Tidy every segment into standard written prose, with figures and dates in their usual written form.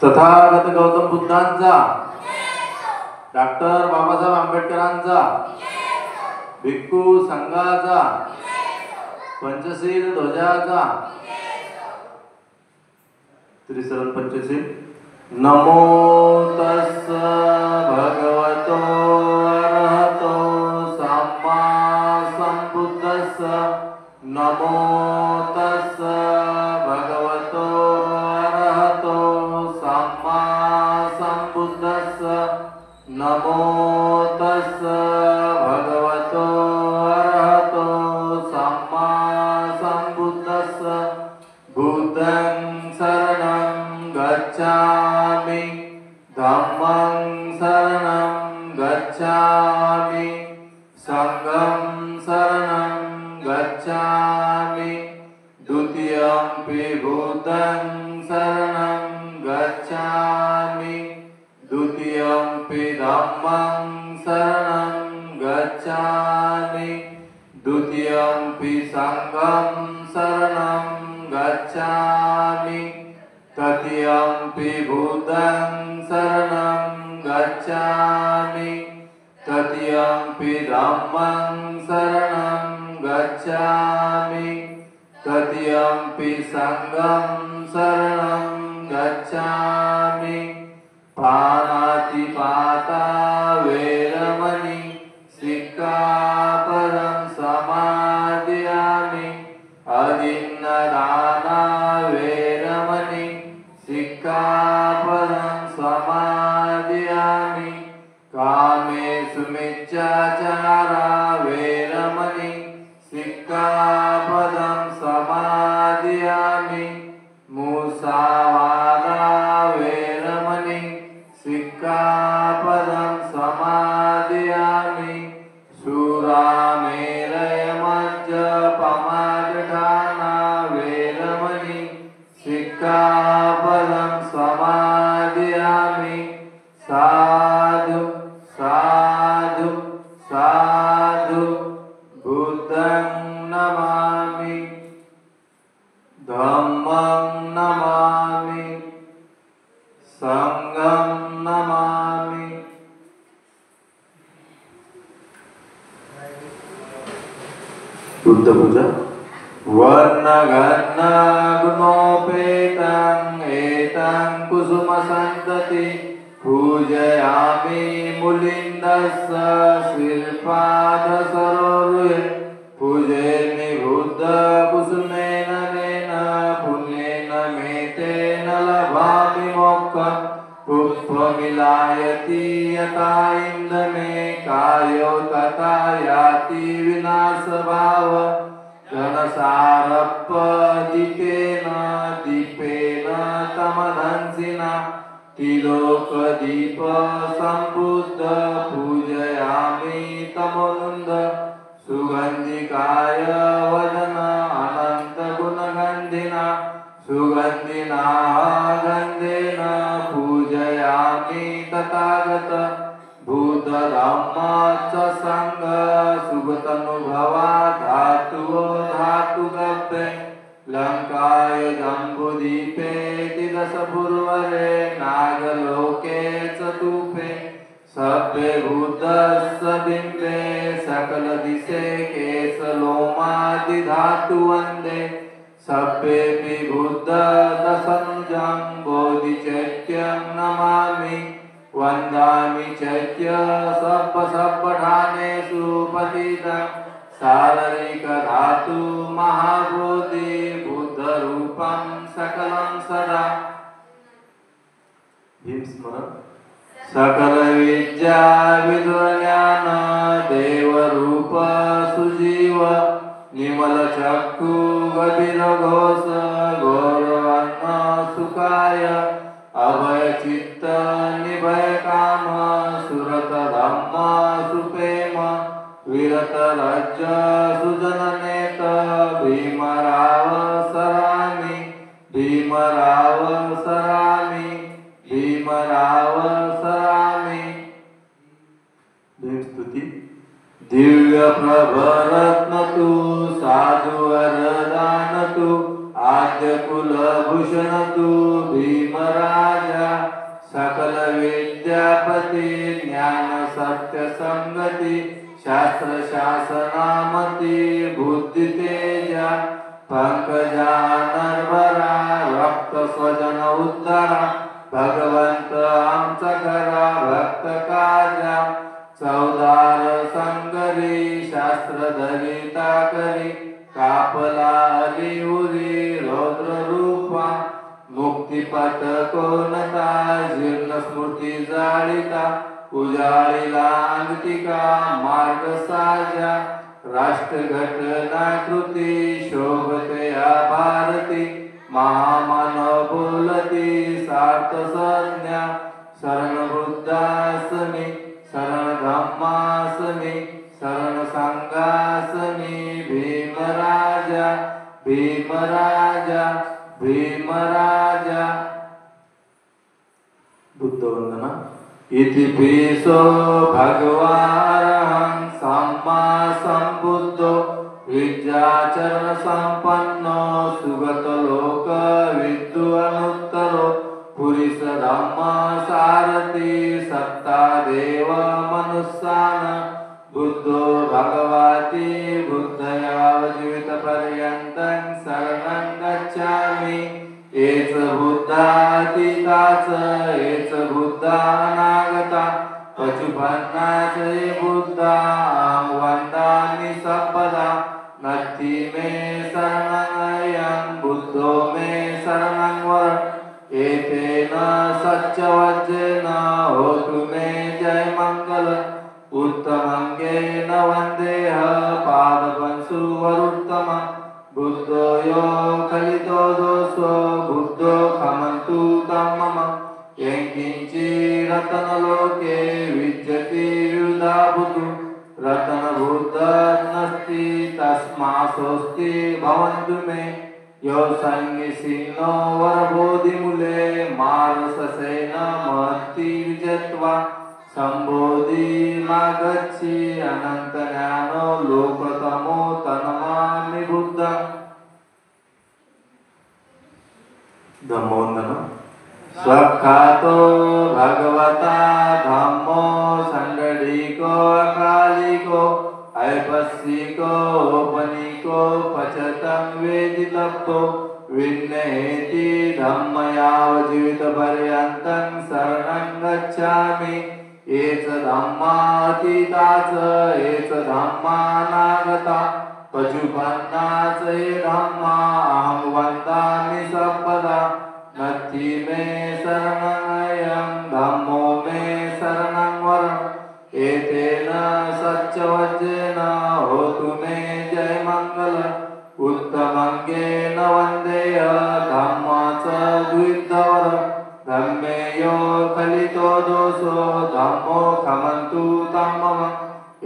तथागत गौतम बुद्धांचा, डॉक्टर बाबासाहेब आंबेडकरांचा, भिक्खू संघाचा, पंचशील ध्वजाचा, त्रिशरण पंचशील. नमो तस्स भगवतो अरहतो सम्मा संबुद्धस्स. नमो तस्स भगवतो अरहतो सम्मा संबुद्धस्स. नमो तस्स भगवतो अरहतो सम्मा संबुद्धस्स. बुद्धं शरणं गच्छामि, धम्मं शरणं गच्छामि, संघं शरणं गच्छामि, द्वितीयंपि बुद्धं शरणं गच्छामि, द्वितीयंपि धम्मं शरणं गच्छामि, द्वितीयंपि संघं शरणं गच्छामि, तृतीयंपि बुद्धं शरणं गच्छामि, तृतीयंपि धम्मं शरणं गच्छामि, तृतीयंपि संघं शरणं गच्छामि. पाणातिपाता वेरमणि सिक्खापदं समादयामि. अदिन्नदाना वेरमणि सिक्खापदं समादयामि. कामेषु मिथ्याचारा वेरमणि सिक्खापदं समादयामि. मुसावादा वेरमणि सिक्खापदं समादयामि. सुरामेरयमज्जपमादधाना वेरमणि सिक्खापदं समादयामि. साधु साधु साधु. बुद्धं नमामि, धम्मं नमामि, संघं नमामि. बुद्ध पूजा. वर्णगण गुणोपेतं एतं कुसुमसन्तति पूजयामि. मुलिन्दस्य श्रीपादसरोरुहे पूजयामि. बुद्ध कुसुमेन नेन पुण्येन मेतेन लभामि मोक्षं. पुष्पमिलायति यथा इन्द्रमे कायो तथा याति विनाशभाव. घनसारपदीपेन दीपेन तमधंसिना त्रिलोकदीप संबुद्ध पूजयामि तमोनुन्द. सुगन्धिकाय वदन अनंत गुणगन्धिना सुगन्धिना गन्धेन पूजयामि तथागत. भूतधम्म च संग सुगतनुभवा धातुओ धातुगभ्ये. लंकाय जम्बुदीपे तिदशपूर्वरे नागलोके चतुपे. सभ्ये बुद्धस्य बिम्बे सकलदिशे केशलोमादिधातु वन्दे. सभ्येऽपि बुद्ध दशनुजं बोधिचैत्यं नमामि. वन्दामि चैत्य सप्तसप्तधानेषु पतितं. शारीरिकधातु महाबोधि बुद्धरूपं सकलं सदा. भीमस्मरण. सकल विद्या विद्वज्ञान देवरूप सुजीव. निर्मल चक्षु गभीर घोष गौरवन्न सुखाय. अभय चित्त निभय काम सुरत धम्म सुप्रेम. विरत राज्य सुजननेत भीमराव सरामि. भीमराव सरामि. भीमराव सरामि. भीमस्तुति. दिव्य प्रभरत्न तु साधु वरदान तु आद्य कुलभूषण तु भीमराजा. सकल विद्यापती ज्ञान सत्य संगती शास्त्र शासनामती बुद्धी तेजा पंकजा नरवरा रक्त स्वजन उद्धारा भगवंत आमचा खरा भक्त काजा चौदार संगरी शास्त्र धरिता करी कापला अलिहुरी रौद्र रूपा मुक्तिपथ कोणता जीर्ण स्मृती जाळीता उजाळीला अंगतिका मार्ग साजा राष्ट्रघटना कृती शोभतया भारती महामानव बोलती सार्थ संज्ञा शरण बुद्धासमी शरण धम्मासमी शरण संघासमी भीमराजा भीमराजा भीमराजा बुद्ध वंदना इति पिसो भगवान सम्मा संबुद्धो विद्याचरण संपन्नो सुगत लोक विद्दु अनुत्तरो पुरुष धम्म सारथी सत्ता देव मनुष्यान बुद्धो भगवती बुद्धयाव जीवित पर्यंतं शरणं गच्छामि एच बुद्धातीताच एच बुद्धानागता पचुपन्नाच बुद्धा वंदामि सर्वदा नत्थि मे शरणं बुद्धो मे शरणं वर एतेन सच्चवज्रेन होतु मे जय मंगल उत्तमंगेन वंदेह पादपंसुवरुत्तम बुद्धो यो खलितो दोषो बुद्धो खमन्तु तं मम यंकिंचि रतनलोके विद्यते विद्याभूतु रतनभूतनस्ति तस्मासोऽस्ति भवन्तु मे यो संगिसिनो वरबोधिमूले मानससेन महत्ति विजत्वा संबोधि मागच्छि अनंत ज्ञानो लोकतमो तन्मामि बुद्धं धम्मवंदना स्वख्यातो भगवता धम्मो संगडिको अकालिको ऐपस्सिको उपनिको पचतं वेदितप्तो विन्नेति धम्मयाव जीवित पर्यन्तं शरणं गच्छामि एच धम्मातीताच एच धम्मानागता पचुपन्नाच ये धम्मा अहं वन्दामि सर्वदा नत्थि मे शरणं धम्मो मे शरणं वरम् एतेन सच्चवज्रेन होतु मे जय मंगल उत्तमंगेन वन्देय धम्माच द्विधवर धम्मे यो खलितो दोषो धम्मो खमन्तु तं मम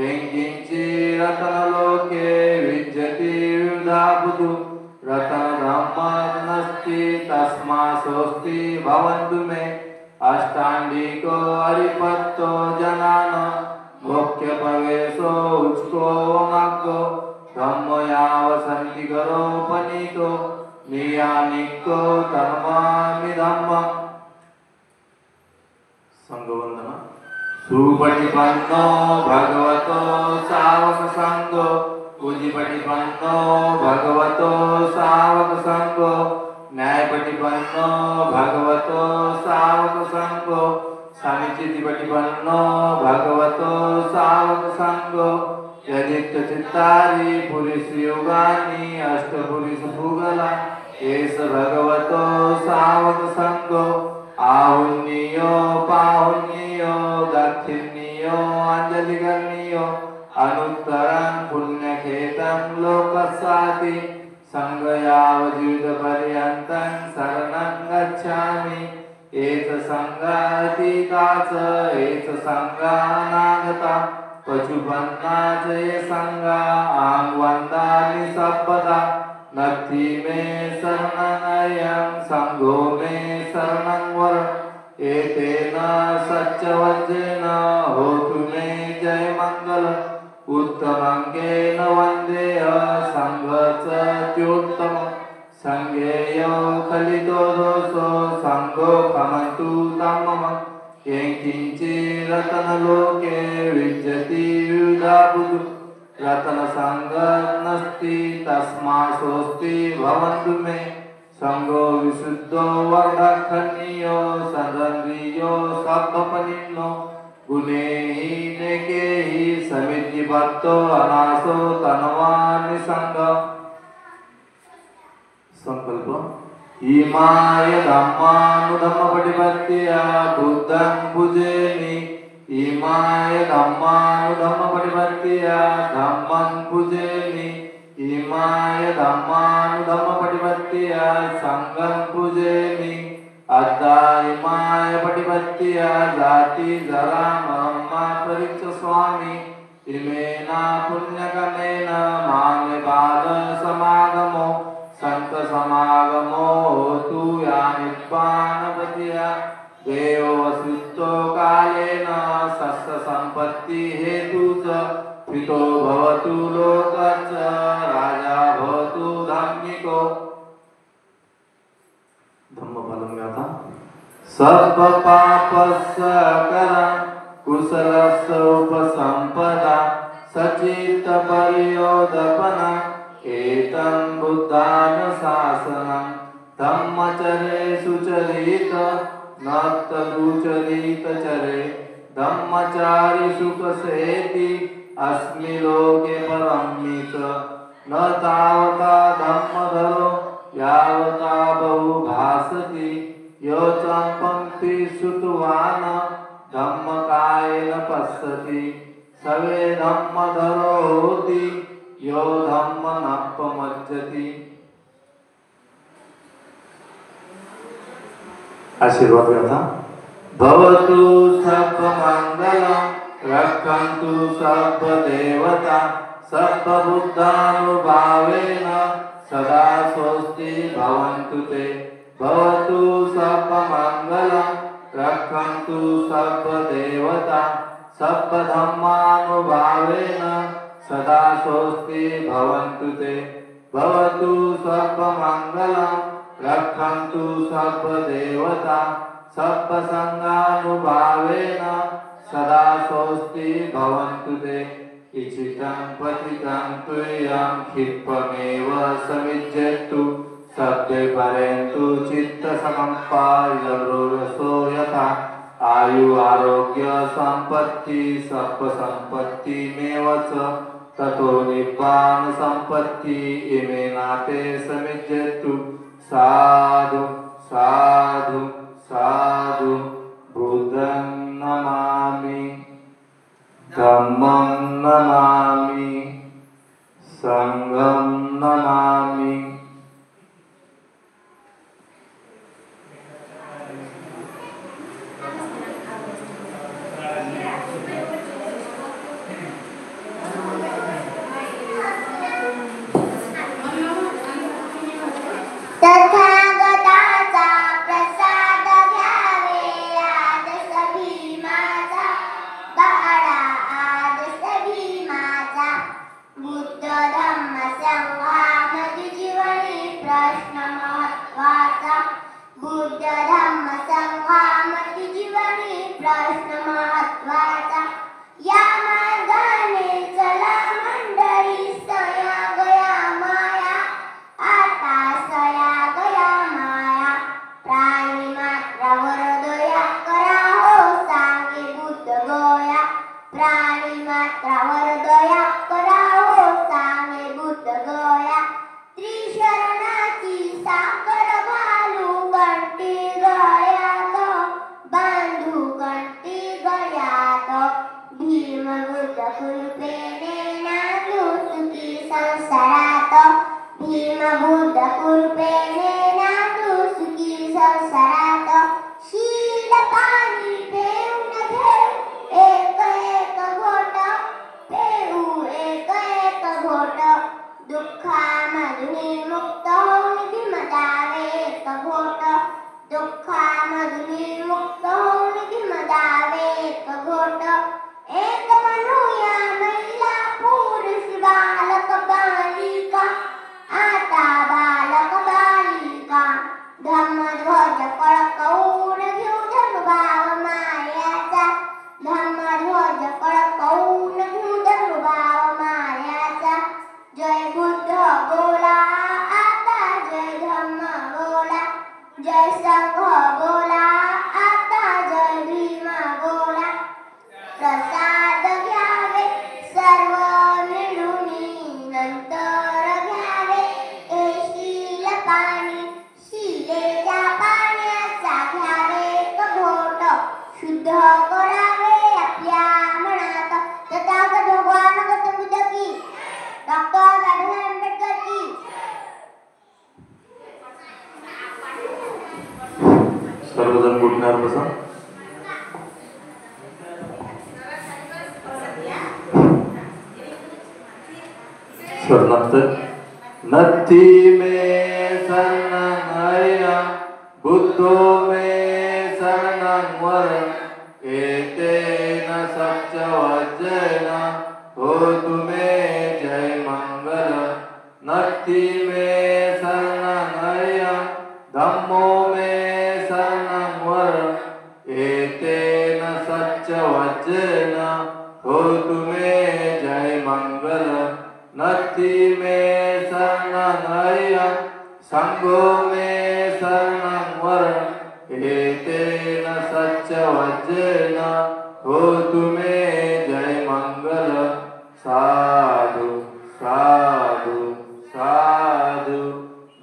यंकिंचि रतनलोके विद्यते विद्याभूतु रतनधम्मनस्ति तस्मासोऽस्ति भवन्तु मे अष्टाङ्गिको हरिपत्तो जनान मोक्षप्रवेशो उच्को मग्गो धम्मो याव सन्निकरो पनीतो नियानिको धर्मामि धम्मम् संघवंदना सुपटिपन्नो भगवतो सावक संघो पूजिपटिपन्नो भगवतो सावक संघो न्यायपटिपन्नो भगवतो सावक संघो समिचितिपटिपन्नो भगवतो सावक संघो यदित्य चित्तारी पुरुष युगानी अष्टपुरुष भूगला एस भगवतो सावक संघो आहुन्नियो पाहुन्नियो दक्षिण्नियो अंजलिकर्णियो अनुत्तरं पुण्यखेतं लोकस्याति संगयाव जीवितपर्यन्तं शरणं गच्छामि एच संगातीताच एच संगानागता पचुपन्नाच ये संगा अहं वन्दामि सर्वदा नत्थि मे शरणं संघो मे शरणं वरम् एतेन सच्चवज्रेन होतु मे जय मंगल उत्तमंगेन वन्देह संघ च त्योत्तम संगेयो खलितो दोषो संगो खमन्तु धम्मं किंचित् रतनलोके विद्यति विविधा बुधु रत्नसंगनस्ति तस्मासोऽस्ति भवन्तु मे संगो विशुद्धो वर्धखनीयो सदन्द्रियो सब्बपनिन्नो गुणे हि नेके हि समितिबद्धो अनासो तनवान् निसंग संकल्प इमाय धम्मानुधम्मपटिपत्तिया बुद्धं पूजयामि इमाय धम्मानुधम्मपटिपत्तिया धम्मं पूजयामि इमाय धम्मानुधम्मपटिपत्तिया संघं पूजयामि अद्धा इमाय पटिपत्तिया जाति जरा मरम्मा परीक्ष स्वामी इमेना पुण्यकमेन मान्य बाल समागमो संत समागमो होतु या निब्बानपतिया देव वसुतो कालेन सस्य संपत्ति हेतुच पितो भवतु लोकच्च राजा भवतु धार्मिको धम्मपदं गाथा सर्व पापस्य करं कुशलस्य उपसंपदा सचित परियोदपना एतं बुद्धानुशासनं धम्मचरे सुचरित नक्तदुचरितचरे धम्मचारि सुखसेति अस्मि लोके परमित न तावता धम्मधरो यावता बहुभासति यो चं पंक्ति श्रुतवान् धम्मकायेन पश्यति सवे धम्मधरो होति यो धम्ममपमज्जति आशीर्वाद गाथा भवतु सर्वमङ्गलं रक्षन्तु सर्वदेवता सर्वबुद्धानुभावेन सदा स्वस्ति भवन्तु ते भवतु सर्वमङ्गलं रक्षन्तु सर्वदेवता सर्वधर्मानुभावेन सदा स्वस्ति भवन्तु ते भवतु सर्वमङ्गलं रक्षन्तु सर्वदेवता सर्वसंगानुभावेन सदा स्वस्ति भवन्तु ते इचितं पतितं तुयं क्षिप्रमेव समिज्यतु सभ्ये परेन्तु चित्तसमपायसो यथा आयु आरोग्य संपत्ति सर्वसंपत्तिमेव च ततो निब्बान संपत्ति इमे नाते समिज्यतु साधु साधु साधु बुद्धं नमामि धम्मं नमामि संघं नमामि तथागताचा प्रसाद घ्यावे आदर्श भीमाचा बाळा आदर्श भीमाचा बुद्ध धम्म संवाद जीवनी प्रश्न महत्वाचा बुद्ध धम्म संवाद जीवनी प्रश्न महत्वाचा या मार्गाने चला मंडळी सया गया माया आता सया गया माया प्राणी मात्रावर दया करा हो सांगे बुद्ध गया प्राणी मात्रावर दया करा हो सांगे बुद्ध गया त्रिशरणाची साखर घालू कंठी गळ्यात बांधू कंठी गळ्यात भीम बुद्ध कृपेने नांदू सुखी संसारात भीम बुद्ध कृपेने नांदू सुखी संसारात शील पाणी पेऊन घेऊ एक एक घोट पेऊ एक एक घोट दुःखामधून मुक्त होऊन भीम द्यावे एक घोट दुःखामधून मुक्त होऊन भीम द्यावे एक घोट एक म्हणूया महिला पुरुष बालक बालिका आता बालक बालिका बोला आता जय भीम बोला प्रसाद घ्यावे सर्व मिळून नंतर घ्यावे येशील पाणी शिलेच्या पाण्याचा घ्यावे घोट शुद्ध करावे आपल्या मनात तथागत भगवान गौतम बुद्ध की डॉक्टर बाबासाहेब आंबेडकर की सर्वजण उठणार बसा. नत्थी में शरणया बुद्धो में शरणं वरं एतेन सत्यवचन होतु मे जय मंगल. नत्थी में शरणया धम्मो में शरणं वरं एतेन सत्यवचन होतु मे जय मंगल. नत्थी में शरणया संघो में शरणं वरं एतेन सत्यवचन होतु मे जय मंगल. साधु साधु साधु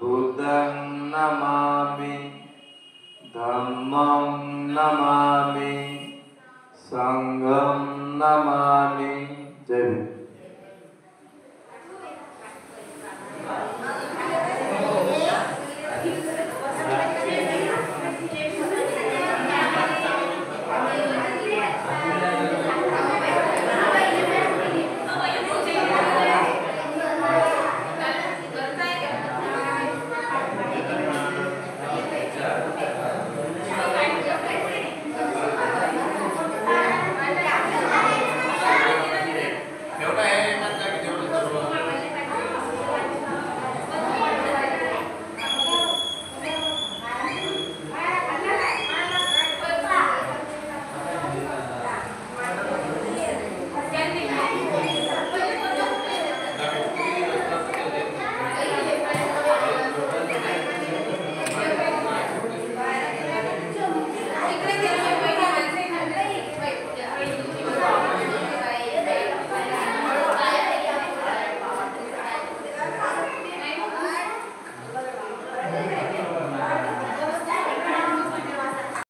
बुद्धं नमामि धम्मं नमामि संघं नमामि. जय भीम.